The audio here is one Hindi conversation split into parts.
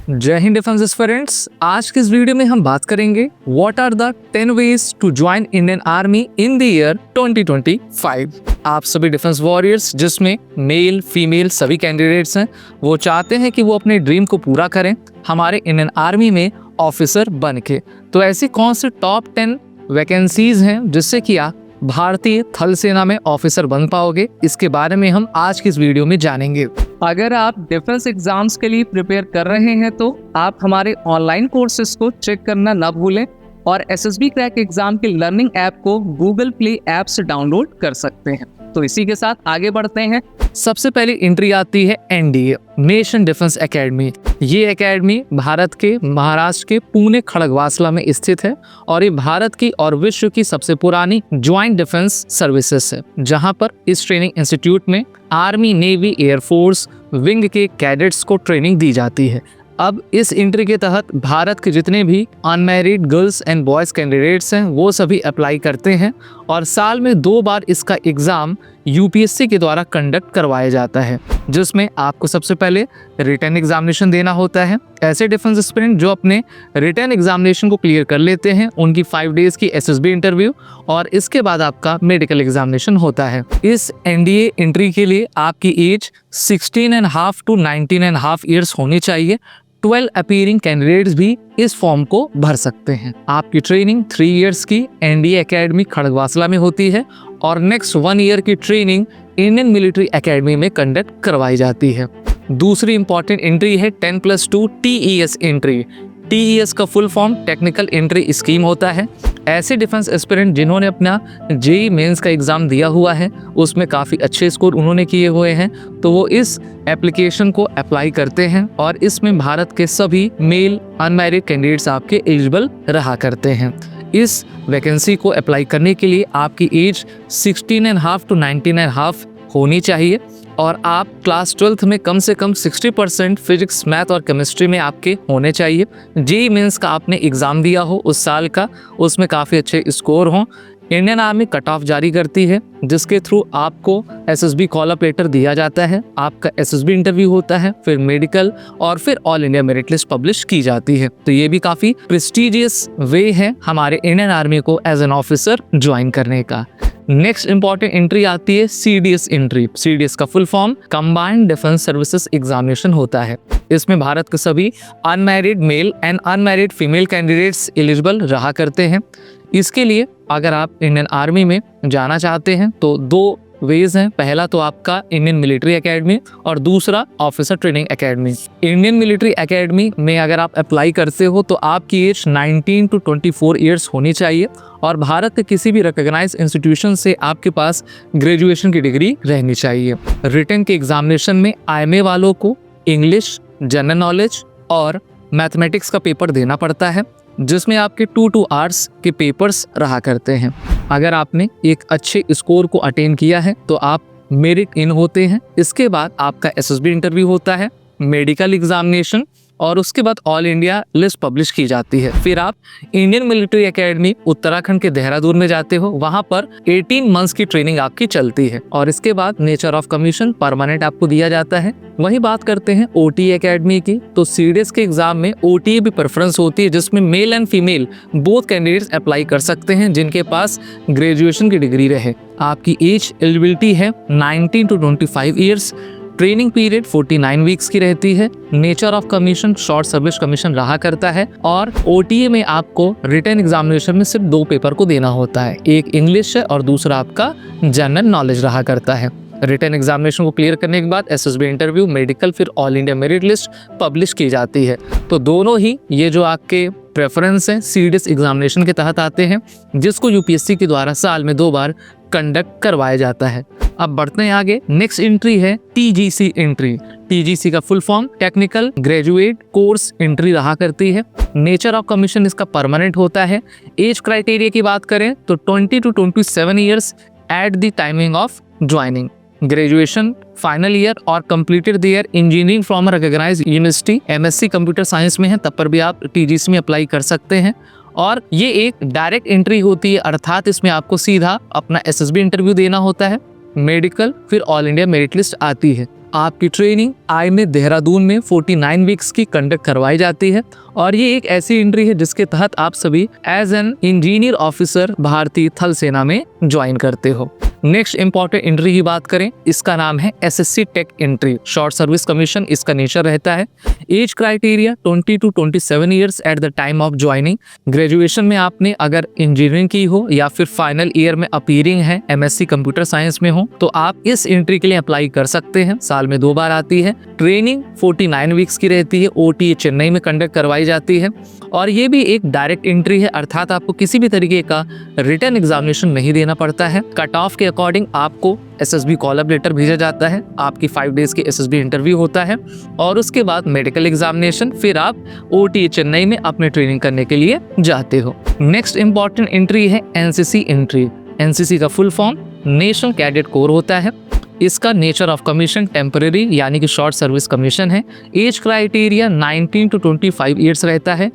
जय हिंद डिफेंस एस्पिरेंट्स। आज के इस वीडियो में हम बात करेंगे what are the 10 ways to join Indian Army in the year 2025। आप सभी डिफेंस वॉरियर्स जिसमें मेल फीमेल सभी कैंडिडेट्स हैं, वो चाहते हैं कि वो अपने ड्रीम को पूरा करें हमारे इंडियन आर्मी में ऑफिसर बन के। तो ऐसी कौन सी टॉप 10 वैकेंसीज हैं जिससे कि आप भारतीय थल सेना में ऑफिसर बन पाओगे, इसके बारे में हम आज की इस वीडियो में जानेंगे। अगर आप डिफेंस एग्जाम्स के लिए प्रिपेयर कर रहे हैं तो आप हमारे ऑनलाइन कोर्सेज को चेक करना ना भूलें और एसएसबी क्रैक एग्जाम के लर्निंग ऐप को गूगल प्ले ऐप से डाउनलोड कर सकते हैं। तो इसी के साथ आगे बढ़ते हैं। सबसे पहली एंट्री आती है एनडीए, नेशन डिफेंस एकेडमी। ये एकेडमी भारत के महाराष्ट्र के पुणे खड़गवासला में स्थित है और ये भारत की और विश्व की सबसे पुरानी ज्वाइंट डिफेंस सर्विसेज है, जहां पर इस ट्रेनिंग इंस्टीट्यूट में आर्मी, नेवी, एयरफोर्स, विंग के कैडेट्स को ट्रेनिंग दी जाती है। अब इस एंट्री के तहत भारत के जितने भी unmarried girls and boys candidates हैं वो सभी अप्लाई करते हैं और साल में 2 बार इसका एग्ज़ाम यूपीएससी के द्वारा कंडक्ट करवाया जाता है, जिसमें आपको सबसे पहले रिटन एग्जामिनेशन देना होता है। ऐसे डिफेंस एस्पिरेंट जो अपने रिटन एग्जामिनेशन को क्लियर कर लेते हैं उनकी 5 डेज़ की एसएसबी इंटरव्यू और इसके बाद आपका मेडिकल एग्जामिनेशन होता है। इस एनडीए एंट्री के लिए आपकी एज 16.5 to 19.5 ईयर्स होनी चाहिए। 12 अपीयरिंग कैंडिडेट्स भी इस फॉर्म को भर सकते हैं। आपकी ट्रेनिंग 3 ईयर्स की एनडीए एकेडमी खड़गवासला में होती है और नेक्स्ट 1 ईयर की ट्रेनिंग इंडियन मिलिट्री एकेडमी में कंडक्ट करवाई जाती है। दूसरी इंपॉर्टेंट एंट्री है 10+2 टीईएस एंट्री। टीईएस का full form technical entry scheme होता है। ऐसे डिफेंस एस्पिरेंट जिन्होंने अपना जेईई मेंस का एग्ज़ाम दिया हुआ है, उसमें काफ़ी अच्छे स्कोर उन्होंने किए हुए हैं, तो वो इस एप्लीकेशन को अप्लाई करते हैं और इसमें भारत के सभी मेल अनमैरिड कैंडिडेट्स आपके एलिजिबल रहा करते हैं। इस वैकेंसी को अप्लाई करने के लिए आपकी एज 16.5 to 19.5 होनी चाहिए और आप क्लास 12th में कम से कम 60% फिजिक्स, मैथ और केमिस्ट्री में आपके होने चाहिए। जेईई मेंस का आपने एग्ज़ाम दिया हो उस साल का, उसमें काफ़ी अच्छे स्कोर हों। इंडियन आर्मी कट ऑफ जारी करती है जिसके थ्रू आपको एसएसबी कॉल अप लेटर दिया जाता है, आपका एसएसबी इंटरव्यू होता है, फिर मेडिकल और फिर all India merit list publish की जाती है। तो ये भी काफ़ी प्रेस्टिजियस वे है हमारे इंडियन आर्मी को एज एन ऑफिसर ज्वाइन करने का। नेक्स्ट इंपॉर्टेंट एंट्री आती है सीडीएस एंट्री। सीडीएस का full form combined defence services examination होता है। इसमें भारत के सभी unmarried male and unmarried female candidates eligible रहा करते हैं। इसके लिए अगर आप इंडियन आर्मी में जाना चाहते हैं तो 2 वेज हैं। पहला तो आपका इंडियन मिलिट्री एकेडमी और दूसरा officer training academy. Indian military academy में अगर आप अप्लाई करते हो तो आपकी एज 19 to 24 ईयर्स होनी चाहिए और भारत के किसी भी रिकॉग्नाइज्ड इंस्टीट्यूशन से आपके पास ग्रेजुएशन की डिग्री रहनी चाहिए। रिटन के एग्जामिनेशन में आईएमए वालों को इंग्लिश, जनरल नॉलेज और मैथमेटिक्स का पेपर देना पड़ता है, जिसमें आपके 2 आवर्स के पेपर्स रहा करते हैं। अगर आपने एक अच्छे स्कोर को अटेन किया है तो आप मेरिट इन होते हैं। इसके बाद आपका एसएसबी इंटरव्यू होता है, मेडिकल एग्जामिनेशन और उसके बाद ऑल इंडिया लिस्ट पब्लिश की जाती है। फिर आप इंडियन मिलिट्री एकेडमी उत्तराखंड के देहरादून में जाते हो, वहां पर 18 मंथ्स की ट्रेनिंग आपकी चलती है और इसके बाद नेचर ऑफ कमीशन परमानेंट आपको दिया जाता है। वही बात करते हैं ओटी एकेडमी की, तो सीडीएस के एग्जाम में ओटी भी प्रेफरेंस होती है, जिसमें male and female both candidates apply कर सकते हैं जिनके पास ग्रेजुएशन की डिग्री रहे। आपकी एज एलिजिबिलिटी है 19 to 25 years. Training period 49 weeks की रहती है। Nature of commission short service commission रहा करता है और ओटीए में आपको रिटन एग्जामिनेशन में सिर्फ 2 पेपर को देना होता है, एक इंग्लिश है और दूसरा आपका जनरल नॉलेज रहा करता है। रिटन एग्जामिनेशन को क्लियर करने के बाद एसएसबी इंटरव्यू, मेडिकल, फिर all India merit list publish की जाती है। तो दोनों ही ये जो आपके प्रेफरेंस हैं सीडीएस एग्जामिनेशन के तहत आते हैं, जिसको यूपीएससी के द्वारा साल में 2 बार कंडक्ट करवाया जाता है। अब बढ़ते हैं आगे। नेक्स्ट एंट्री है टीजीसी एंट्री। टीजीसी का full form technical graduate course entry रहा करती है। नेचर ऑफ कमीशन इसका परमानेंट होता है। एज क्राइटेरिया की बात करें तो 20 to 27 years at the timing of joining. Graduation final year और completed the year engineering from recognised university, MSc computer science में है तब पर भी आप टीजीसी में अप्लाई कर सकते हैं। और ये एक डायरेक्ट एंट्री होती है, अर्थात इसमें आपको सीधा अपना एसएसबी इंटरव्यू देना होता है, मेडिकल, फिर ऑल इंडिया मेरिट लिस्ट आती है। आपकी ट्रेनिंग IMA देहरादून में 49 वीक्स की कंडक्ट करवाई जाती है और ये एक ऐसी एंट्री है जिसके तहत आप सभी एज एन इंजीनियर ऑफिसर भारतीय थल सेना में ज्वाइन करते हो। नेक्स्ट इंपॉर्टेंट एंट्री की बात करें, इसका नाम है SSC tech entry, short service commission इसका नेचर रहता है। Age criteria 20 to 27 years at the time of joining. Graduation में आपने अगर इंजीनियरिंग की हो या फिर फाइनल ईयर में अपीयरिंग है MSc कंप्यूटर साइंस में हो तो आप इस एंट्री के लिए अप्लाई कर सकते हैं। साल में 2 बार आती है। ट्रेनिंग 49 वीक्स की रहती है। OTA चेन्नई में कंडक्ट करवाई जाती है और ये भी एक डायरेक्ट एंट्री है, अर्थात आपको किसी भी तरीके का रिटन एग्जामिनेशन नहीं देना पड़ता है। कट ऑफ के अकॉर्डिंग आपको SSB कॉल अप लेटर भेजा जाता है, आपकी 5 डेज की SSB इंटरव्यू होता है और उसके बाद मेडिकल एग्जामिनेशन, फिर आप OTA चेन्नई में अपने ट्रेनिंग करने के लिए जाते हो। नेक्स्ट इंपॉर्टेंट एंट्री है NCC एंट्री। NCC का full form national cadet corps होता है। इसका नेचर ऑफ कमीशन टेम्पररी यानी कि शॉर्ट सर्विस कमीशन है। एज क्राइटेरिया 19 to 25 ईयर्स रहता है।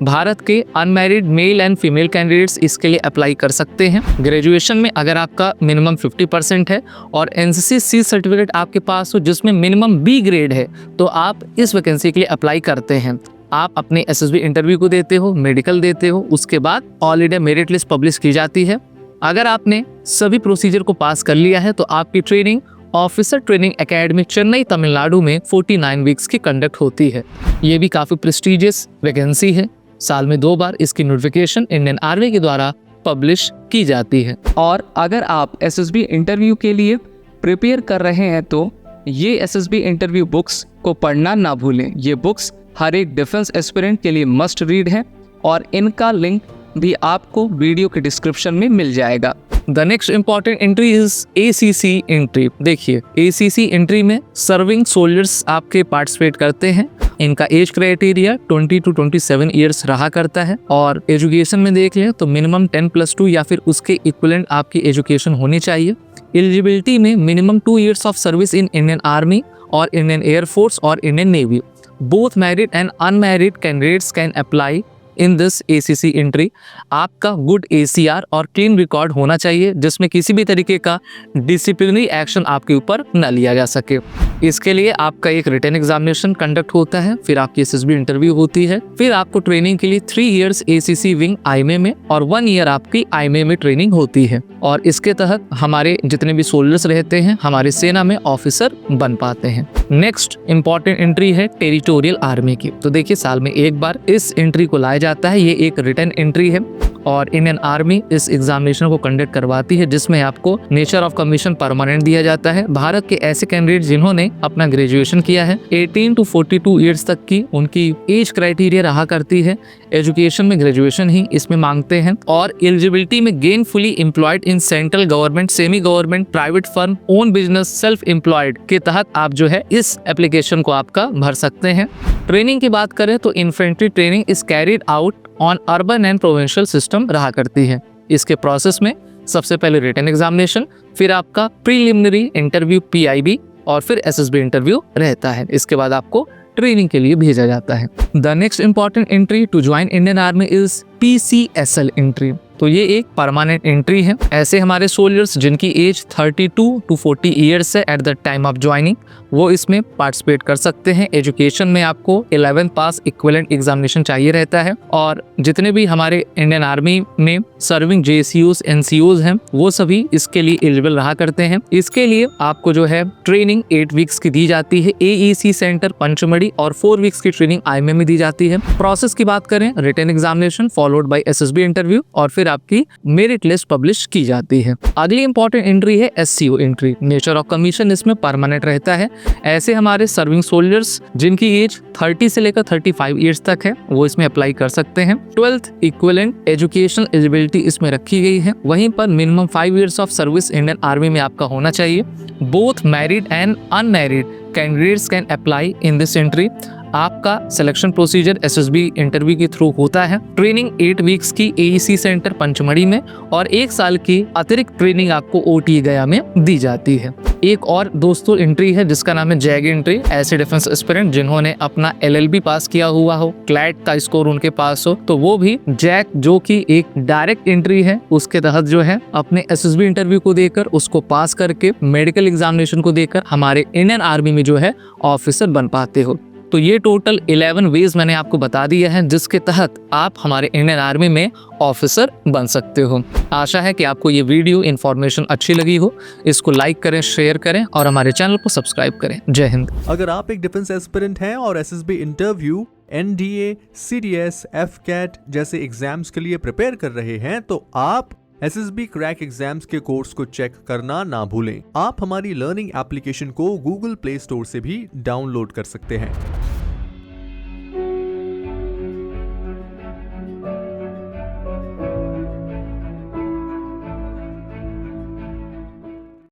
भारत के unmarried male and female candidates इसके लिए अप्लाई कर सकते हैं। ग्रेजुएशन में अगर आपका मिनिमम 50% है और NCC C सर्टिफिकेट आपके पास हो जिसमें मिनिमम B ग्रेड है तो आप इस वैकेंसी के लिए अप्लाई करते हैं। आप अपने SSB इंटरव्यू को देते हो, मेडिकल देते हो, उसके बाद all India merit list publish की जाती है। अगर आपने सभी प्रोसीजर को पास कर लिया है तो आपकी training officer training academy Chennai Tamil Nadu में 49 वीक्स की कंडक्ट होती है। ये भी काफ़ी प्रेस्टिजियस वैकेंसी है। साल में 2 बार इसकी नोटिफिकेशन इंडियन आर्मी के द्वारा पब्लिश की जाती है। और अगर आप SSB इंटरव्यू के लिए प्रिपेयर कर रहे हैं तो ये SSB इंटरव्यू बुक्स को पढ़ना ना भूलें। ये बुक्स हर एक डिफेंस एस्पिरेंट के लिए मस्ट रीड है और इनका लिंक भी आपको वीडियो के डिस्क्रिप्शन में मिल जाएगा। The next important entry is ACC entry. देखिए ACC एंट्री में सर्विंग सोल्जर्स आपके पार्टिसिपेट करते हैं। इनका एज क्राइटेरिया 20 to 27 ईयर्स रहा करता है और एजुकेशन में देख लें तो मिनिमम 10+2 या फिर उसके इक्विवेलेंट आपकी एजुकेशन होनी चाहिए। एलिजिबिलिटी में minimum 2 years of service in Indian army और इंडियन एयरफोर्स और Indian navy. Both married and unmarried candidates can apply in this ACC entry. आपका गुड ACR और क्लीन रिकॉर्ड होना चाहिए जिसमें किसी भी तरीके का डिसिप्लिनरी एक्शन आपके ऊपर न लिया जा सके। इसके लिए आपका एक रिटन एग्जामिनेशन कंडक्ट होता है, फिर आपकी SSB इंटरव्यू होती है, फिर आपको ट्रेनिंग के लिए 3 ईयर्स ACC विंग IMA में और 1 ईयर आपकी IMA में ट्रेनिंग होती है और इसके तहत हमारे जितने भी सोल्जर्स रहते हैं हमारी सेना में ऑफिसर बन पाते हैं। नेक्स्ट इंपॉर्टेंट एंट्री है टेरिटोरियल आर्मी की। तो देखिए साल में 1 बार इस एंट्री को लाया जाता है। ये एक रिटन एंट्री है और इंडियन आर्मी इस एग्जामिनेशन को कंडक्ट करवाती है जिसमें आपको नेचर ऑफ कमीशन परमानेंट दिया जाता है। भारत के ऐसे कैंडिडेट जिन्होंने अपना ग्रेजुएशन किया है 18 to 42 ईयर्स तक की उनकी एज क्राइटेरिया रहा करती है। एजुकेशन में ग्रेजुएशन ही इसमें मांगते हैं और एलिजिबिलिटी में gainfully employed in central government, semi government, private firm, own business, self employed के तहत आप जो है इस एप्लीकेशन को आपका भर सकते हैं। ट्रेनिंग की बात करें तो infantry training is carried out on urban and provincial system रहा करती है। इसके प्रोसेस में सबसे पहले रिटन एग्जामिनेशन, फिर आपका प्रीलिमिनरी इंटरव्यू PIB और फिर SSB इंटरव्यू रहता है। इसके बाद आपको ट्रेनिंग के लिए भेजा जाता है। The next important entry to join Indian Army is PCSL entry. तो ये एक परमानेंट एंट्री है। ऐसे हमारे सोल्जर्स जिनकी एज 32 to 40 ईयर्स है eight the time of joining वो इसमें पार्टिसिपेट कर सकते हैं। एजुकेशन में आपको 11th पास इक्विवेलेंट एग्जामिनेशन चाहिए रहता है और जितने भी हमारे इंडियन आर्मी में सर्विंग JCOs NCOs हैं वो सभी इसके लिए एलिजिबल रहा करते हैं। इसके लिए आपको जो है ट्रेनिंग 8 वीक्स की दी जाती है AEC सेंटर पंचमढ़ी और 4 वीक्स की ट्रेनिंग IMA में दी जाती है। प्रोसेस की बात करें written examination followed by SSB interview और फिर आपकी मेरिट लिस्ट पब्लिश की जाती है। अगली इंपॉर्टेंट एंट्री है SCO entry. Nature of commission इसमें परमानेंट रहता है। ऐसे हमारे सर्विंग सोल्जर्स जिनकी एज 30 से लेकर 35 ईयर्स तक है वो इसमें अप्लाई कर सकते हैं। 12th इक्विवेलेंट एजुकेशनल एलिजिबिलिटी इसमें रखी गई है। वहीं पर minimum 5 years of service Indian army में आपका होना चाहिए। Both married and unmarried candidates can apply in this entry. आपका सिलेक्शन प्रोसीजर SSB इंटरव्यू के थ्रू होता है। ट्रेनिंग 8 वीक्स की AEC सेंटर पंचमढ़ी में और 1 साल की अतिरिक्त ट्रेनिंग आपको OTA गया में दी जाती है। एक और दोस्तों एंट्री है जिसका नाम है जैग एंट्री। ऐसे डिफेंस एस्पिरेंट जिन्होंने अपना LLB पास किया हुआ हो, क्लैट का स्कोर उनके पास हो, तो वो भी जैग जो कि एक डायरेक्ट एंट्री है उसके तहत जो है अपने SSB इंटरव्यू को देकर उसको पास करके मेडिकल एग्जामिनेशन को देकर हमारे इंडियन आर्मी में जो है ऑफिसर बन पाते हो। तो ये टोटल 11 वेज मैंने आपको बता दिया है जिसके तहत आप हमारे इंडियन आर्मी में ऑफिसर बन सकते हो। आशा है कि आपको ये वीडियो इन्फॉर्मेशन अच्छी लगी हो। इसको लाइक करें, शेयर करें और हमारे चैनल को सब्सक्राइब करें। जय हिंद। अगर आप एक डिफेंस एस्पिरेंट हैं और SSB interview, NDA, CDS, FCAT जैसे एग्जाम्स के लिए प्रिपेयर कर रहे हैं तो आप SSB क्रैक एग्जाम्स के कोर्स को चेक करना ना भूलें। आप हमारी लर्निंग एप्लीकेशन को Google Play स्टोर से भी डाउनलोड कर सकते हैं।